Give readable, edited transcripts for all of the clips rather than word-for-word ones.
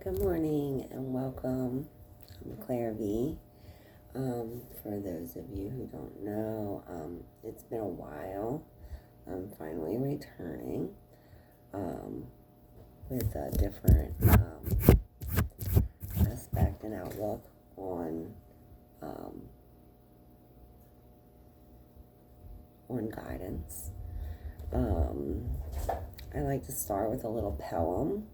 Good morning and welcome. I'm ClairV. For those of you who don't know, it's been a while. I'm finally returning with a different aspect and outlook on guidance. I like to start with a little poem.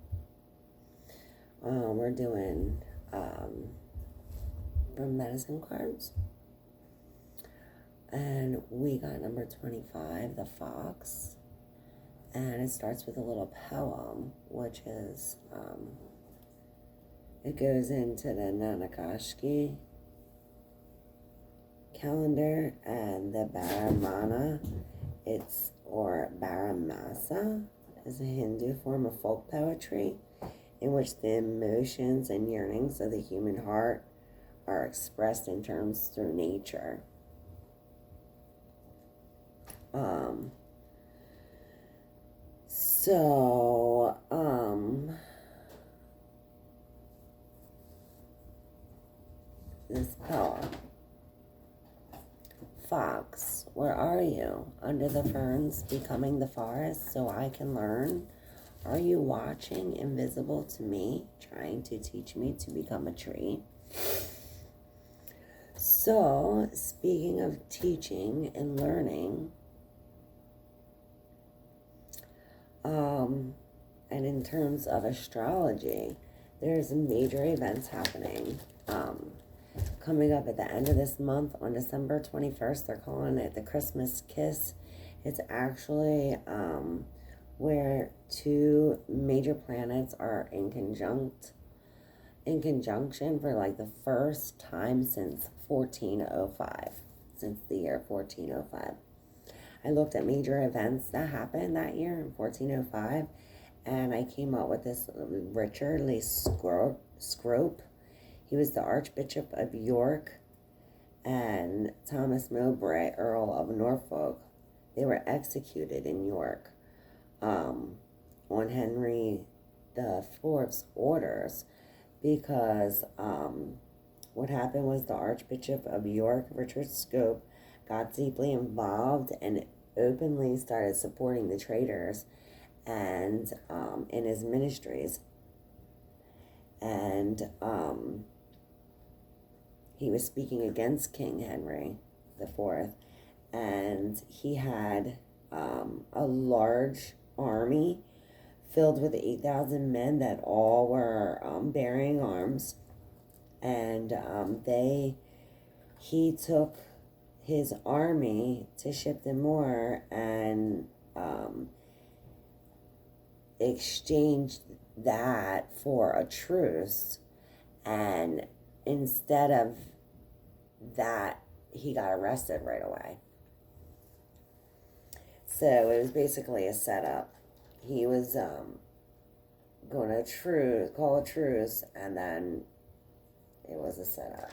We're doing from medicine cards. And we got number 25, the fox. And it starts with a little poem, which is, it goes into the Nanakashki calendar and the Baramana, or Baramasa, is a Hindu form of folk poetry in which the emotions and yearnings of the human heart are expressed in terms through nature. This poem. Fox, where are you? Under the ferns, becoming the forest, so I can learn? Are you watching, invisible to me, trying to teach me to become a tree? So, speaking of teaching and learning, and in terms of astrology, there's major events happening. Coming up at the end of this month on December 21st, they're calling it the Christmas Kiss. It's actually where two major planets are in conjunction for like the first time since 1405, since the year 1405. I looked at major events that happened that year in 1405, and I came up with this Richard Lee Scrope. He was the Archbishop of York, and Thomas Mowbray, Earl of Norfolk. They were executed in York on Henry IV's orders, because what happened was the Archbishop of York, Richard Scrope, got deeply involved and openly started supporting the traitors and in his ministries. And he was speaking against King Henry IV, and he had a large army filled with 8,000 men that all were bearing arms, and he took his army to Shipton Moor and exchanged that for a truce, and instead of that, he got arrested right away. So it was basically a setup. He was going to call a truce, and then it was a setup.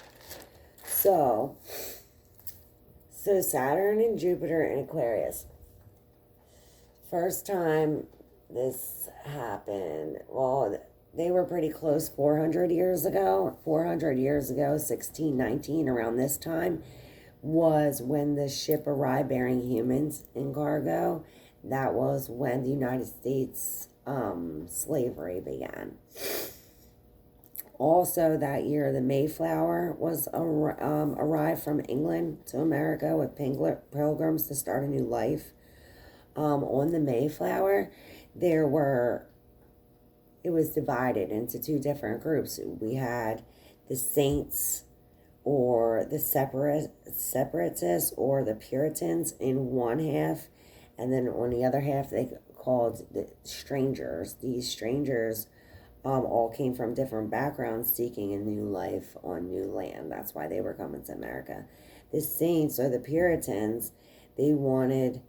So Saturn and Jupiter in Aquarius. First time this happened, well, they were pretty close 400 years ago. 400 years ago, 1619, around this time, was when the ship arrived bearing humans in cargo. That was when the United States slavery began. Also that year, the Mayflower was arrived from England to America with pilgrims to start a new life. On the Mayflower, it was divided into two different groups. We had the Saints, or the Separatists, or the Puritans in one half, and then on the other half they called the strangers. These strangers all came from different backgrounds, seeking a new life on new land. That's why they were coming to America. The Saints, or the Puritans, they wanted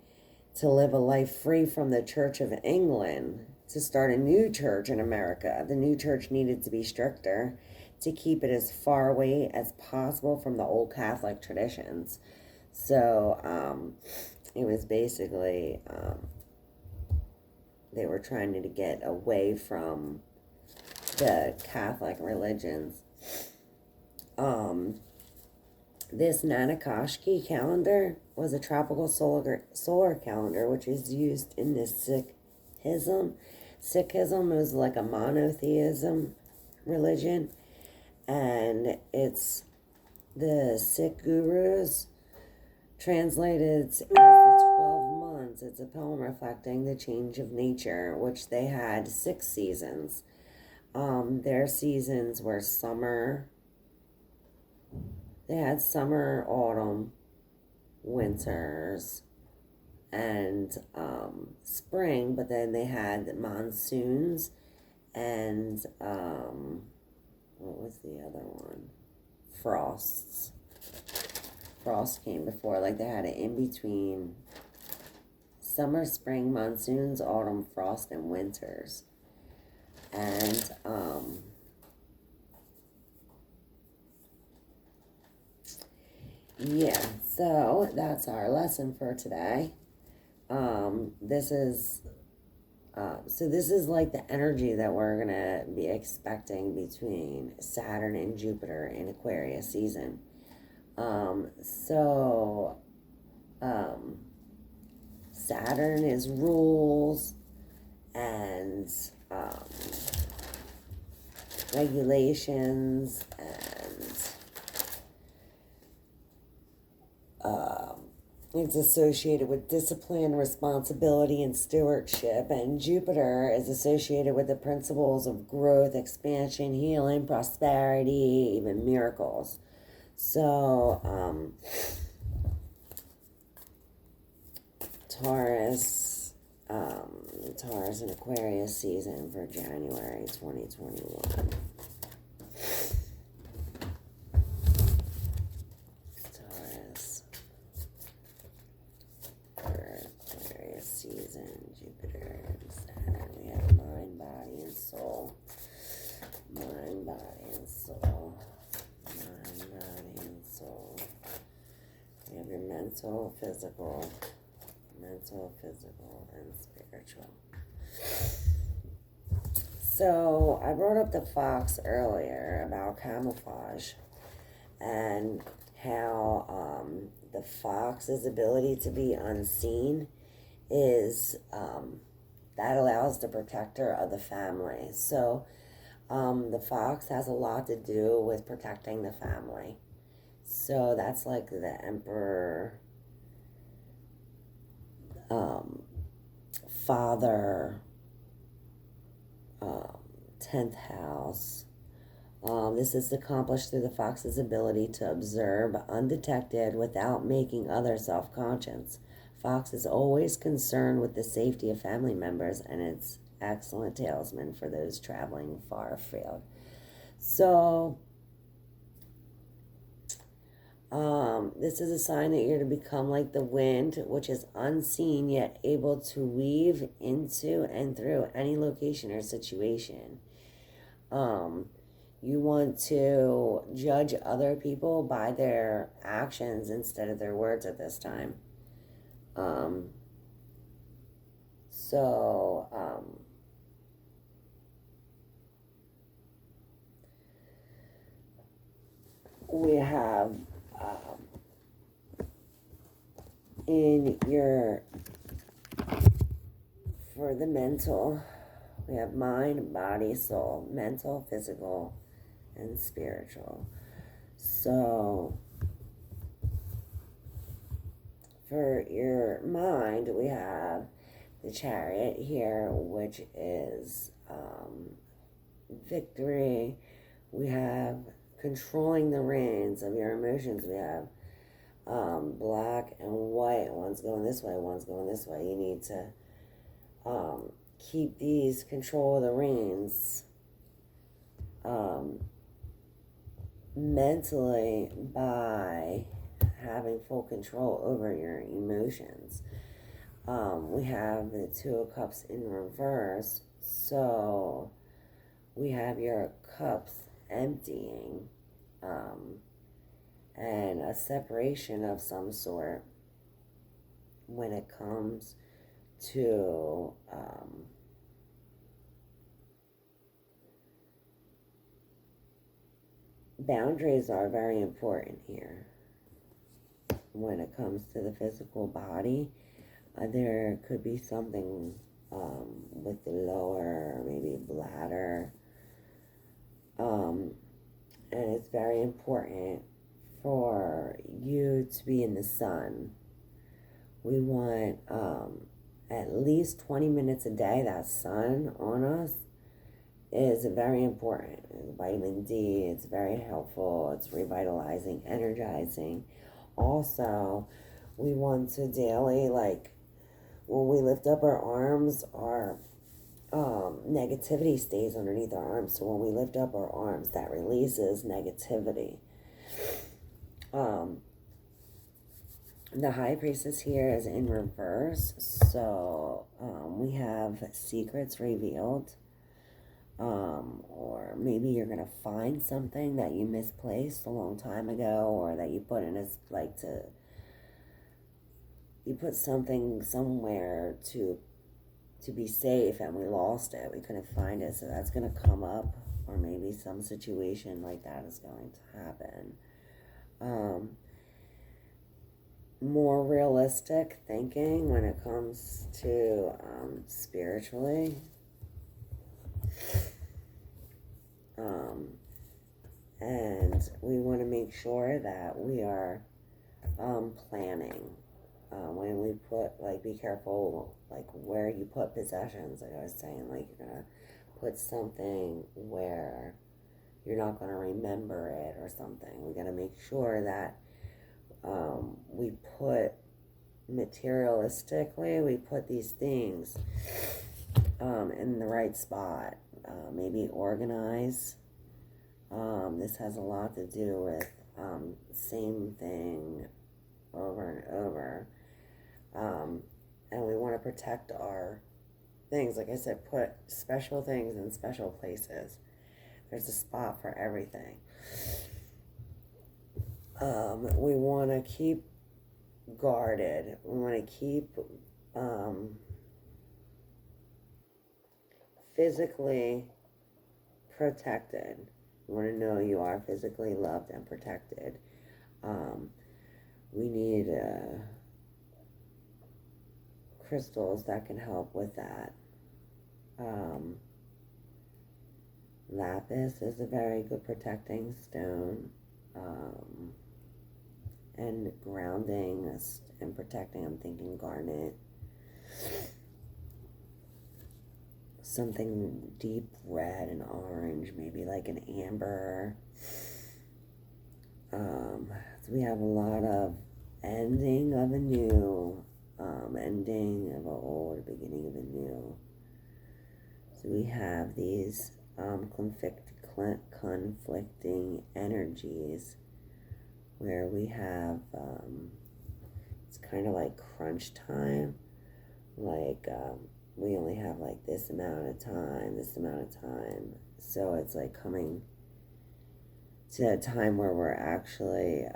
to live a life free from the Church of England, to start a new church in America. The new church needed to be stricter to keep it as far away as possible from the old Catholic traditions. So it was basically they were trying to get away from the Catholic religions. This Nanakashki calendar was a tropical solar calendar, which is used in the Sikhism. Sikhism is like a monotheism religion, and it's the Sikh gurus translated as the 12 months. It's a poem reflecting the change of nature, which they had 6 seasons. Their seasons were summer. They had summer, autumn, winters, and spring, but then they had monsoons and what was the other one? Frosts. Frost came before, like they had it in between summer, spring, monsoons, autumn, frost, and winters. And yeah, so that's our lesson for today. This is like the energy that we're gonna be expecting between Saturn and Jupiter in Aquarius season. Saturn is rules and regulations and it's associated with discipline, responsibility, and stewardship. And Jupiter is associated with the principles of growth, expansion, healing, prosperity, even miracles. So, Taurus and Aquarius season for January 2021. Season, Jupiter and Saturn. We have mind, body, and soul. Mind, body, and soul. Mind, body, and soul. We have your mental, physical, and spiritual. So, I brought up the fox earlier about camouflage and how the fox's ability to be unseen is that allows the protector of the family. So the fox has a lot to do with protecting the family. So that's like the emperor, father, 10th house. This is accomplished through the fox's ability to observe undetected without making others self-conscious. Fox is always concerned with the safety of family members, and it's excellent talisman for those traveling far afield. So, this is a sign that you're to become like the wind, which is unseen yet able to weave into and through any location or situation. You want to judge other people by their actions instead of their words at this time. We have for the mental, we have mind, body, soul, mental, physical, and spiritual. So, for your mind, we have the Chariot here, which is victory. We have controlling the reins of your emotions. We have black and white. One's going this way, one's going this way. You need to keep these control of the reins mentally by having full control over your emotions. We have the Two of Cups in reverse, so we have your cups emptying, and a separation of some sort when it comes to boundaries are very important here when it comes to the physical body. There could be something with the lower, maybe bladder, and it's very important for you to be in the sun. We want at least 20 minutes a day. That sun on us is very important. Vitamin D, it's very helpful. It's revitalizing, energizing. Also, we want to daily, like, when we lift up our arms, our negativity stays underneath our arms. So when we lift up our arms, that releases negativity. The High Priestess here is in reverse. So we have secrets revealed. Or maybe you're going to find something that you misplaced a long time ago, or that you put in a, like, you put something somewhere to be safe, and we lost it. We couldn't find it, so that's going to come up, or maybe some situation like that is going to happen. More realistic thinking when it comes to spiritually. And we want to make sure that we are planning. When we put, like, be careful, like, where you put possessions. Like I was saying, like, you're going to put something where you're not going to remember it or something. We got to make sure that we put materialistically, we put these things in the right spot. Maybe organize. This has a lot to do with same thing over and over. And we want to protect our things. Like I said, put special things in special places. There's a spot for everything. We want to keep guarded. We want to keep physically protected. You want to know you are physically loved and protected. We need crystals that can help with that. Lapis is a very good protecting stone, and grounding and protecting. I'm thinking garnet. Something deep red and orange, maybe like an amber. So we have a lot of ending of a new, ending of an old, beginning of a new. So we have these conflicting energies where we have, it's kind of like crunch time, like, we only have like this amount of time. So it's like coming to a time where we're actually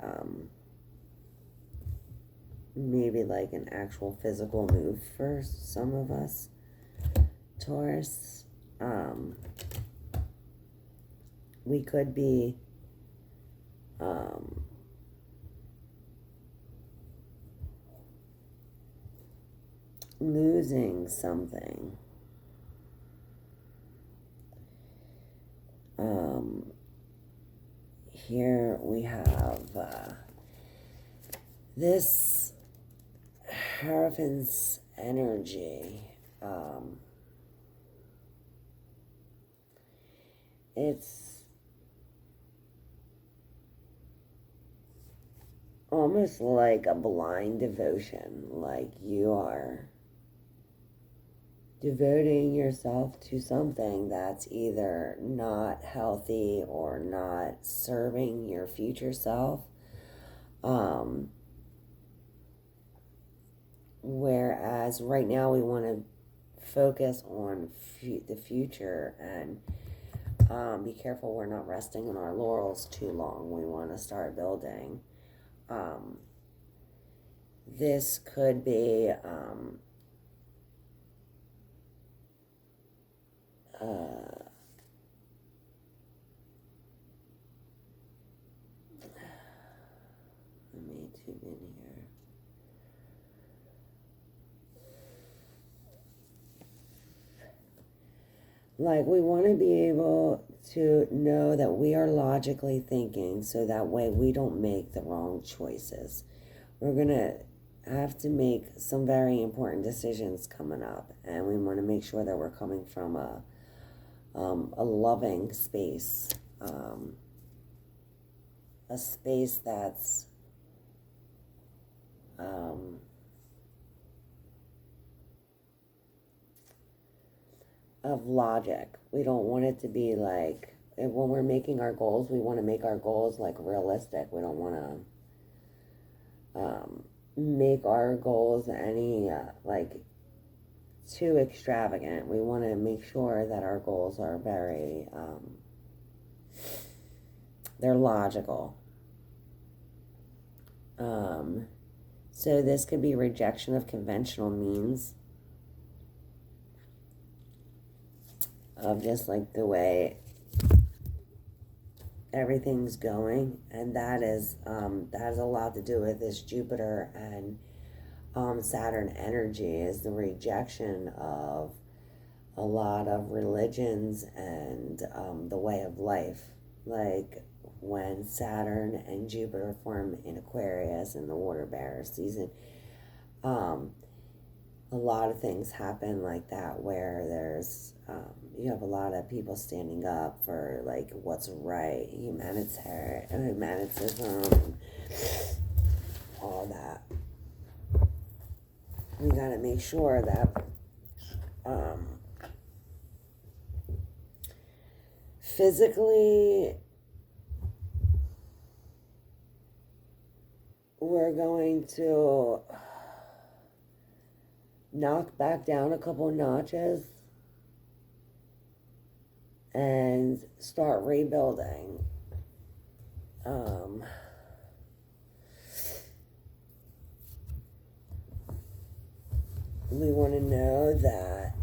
maybe like an actual physical move for some of us, Taurus. We could be losing something. Here we have this Hierophant's energy. It's almost like a blind devotion, like you are devoting yourself to something that's either not healthy or not serving your future self. Whereas right now we want to focus on the future and be careful we're not resting on our laurels too long. We want to start building. This could be Like, we want to be able to know that we are logically thinking so that way we don't make the wrong choices. We're going to have to make some very important decisions coming up, and we want to make sure that we're coming from a loving space, a space that's of logic. We don't want it to be like, when we're making our goals, we want to make our goals like realistic. We don't want to make our goals any like too extravagant. We want to make sure that our goals are very they're logical. So this could be rejection of conventional means of just like the way everything's going, and that has a lot to do with this Jupiter and Saturn energy, is the rejection of a lot of religions and the way of life. Like when Saturn and Jupiter form in Aquarius in the water bearer season, a lot of things happen like that, where there's you have a lot of people standing up for like what's right, humanitarianism, and all that. We got to make sure that physically we're going to knock back down a couple notches and start rebuilding. We want to know that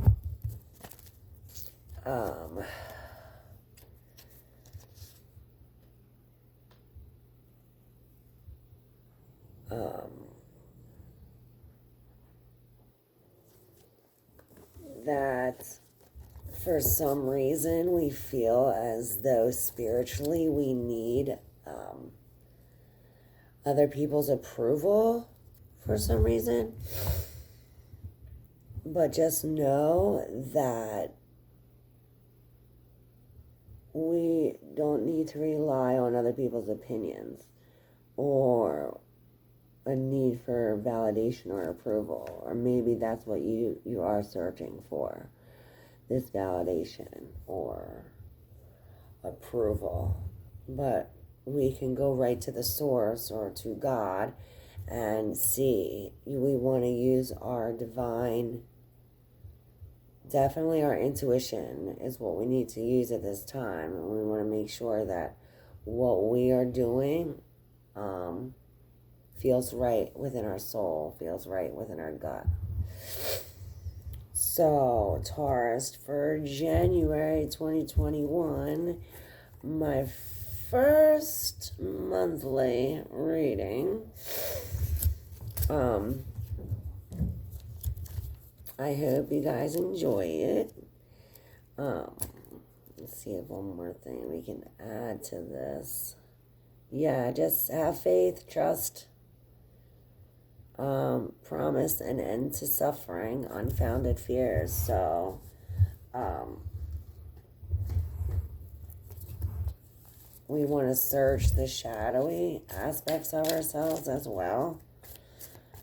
that for some reason we feel as though spiritually we need other people's approval for some reason. But just know that we don't need to rely on other people's opinions or a need for validation or approval. Or maybe that's what you are searching for, this validation or approval. But we can go right to the source or to God and see. We want to use our divine, definitely our intuition is what we need to use at this time. And we want to make sure that what we are doing feels right within our soul, feels right within our gut. So, Taurus, for January 2021, my first monthly reading, I hope you guys enjoy it. Let's see if one more thing we can add to this. Yeah, just have faith, trust, promise an end to suffering, unfounded fears. So, we want to search the shadowy aspects of ourselves as well.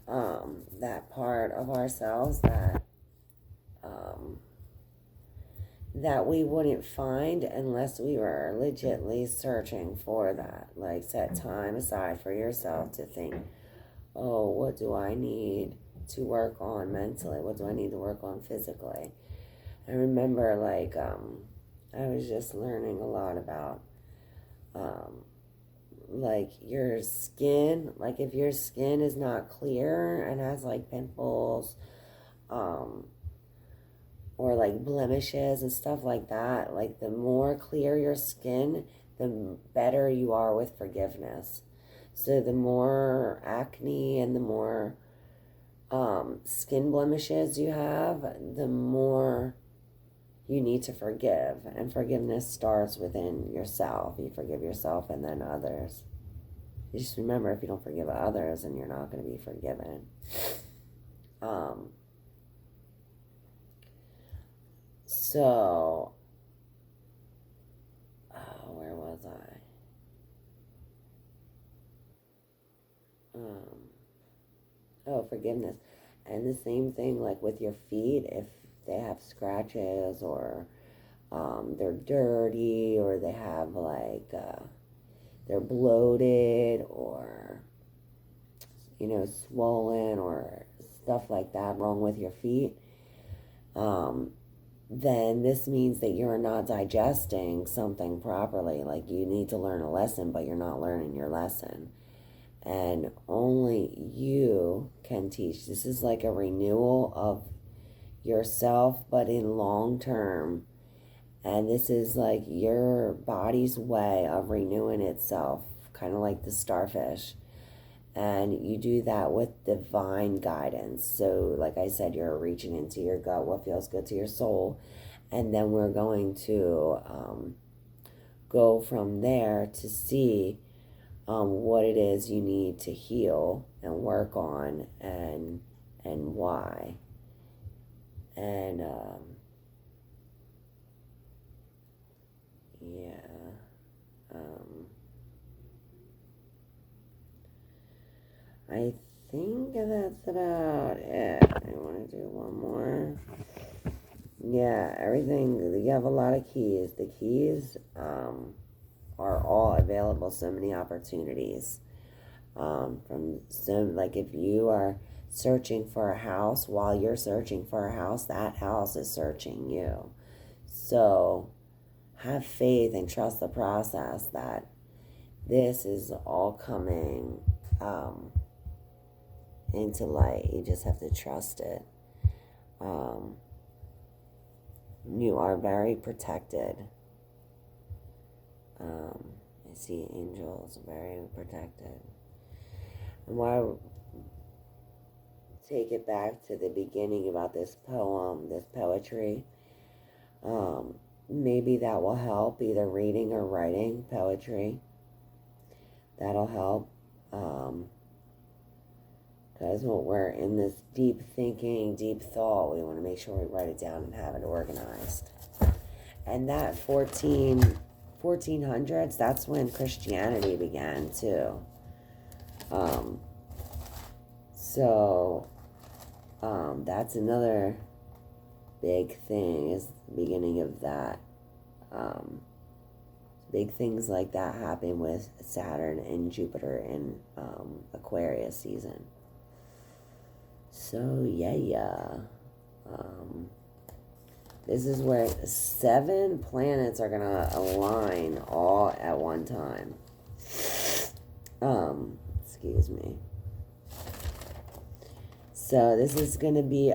That part of ourselves that we wouldn't find unless we were legitly searching for that. Like, set time aside for yourself to think, oh, what do I need to work on mentally? What do I need to work on physically? I remember, like, I was just learning a lot about, like, your skin. Like, if your skin is not clear and has, like, pimples, or, like, blemishes and stuff like that, like, the more clear your skin, the better you are with forgiveness. So the more acne and the more skin blemishes you have, the more you need to forgive. And forgiveness starts within yourself. You forgive yourself and then others. You just remember, if you don't forgive others, then you're not going to be forgiven. So, where was I? Forgiveness. And the same thing, like with your feet, if they have scratches or they're dirty, or they have like, they're bloated, or, swollen, or stuff like that wrong with your feet, then this means that you're not digesting something properly. Like, you need to learn a lesson, but you're not learning your lesson. And only you can teach. This is like a renewal of yourself, but in long term. And this is like your body's way of renewing itself, kind of like the starfish. And you do that with divine guidance. So, like I said, you're reaching into your gut, what feels good to your soul. And then we're going to go from there to see what it is you need to heal and work on, and why. And I think that's about it. I want to do one more. Yeah, everything. You have a lot of keys. The keys are all available. So many opportunities. From some, like, if you are searching for a house, while you're searching for a house, that house is searching you. So have faith and trust the process that this is all coming into light. You just have to trust it. You are very protected. I see angels, very protected. And why take it back to the beginning about this poem, this poetry. Maybe that will help, either reading or writing poetry. That'll help. Because when we're in this deep thinking, deep thought, we want to make sure we write it down and have it organized. And that 1400s, that's when Christianity began too. That's another big thing, is the beginning of that. Big things like that happen with Saturn and Jupiter in Aquarius season. So, yeah. This is where 7 planets are going to align all at one time. Excuse me. So this is going to be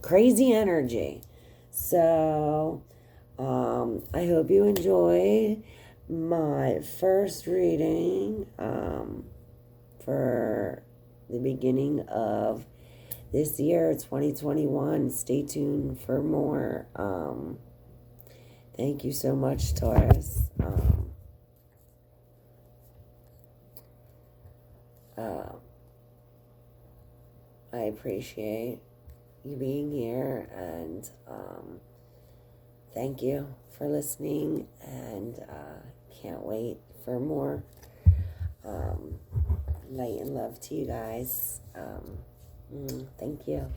crazy energy. So I hope you enjoyed my first reading for the beginning of this year, 2021. Stay tuned for more. Thank you so much, Taurus. I appreciate you being here, and thank you for listening, and can't wait for more. Light and love to you guys. Thank you.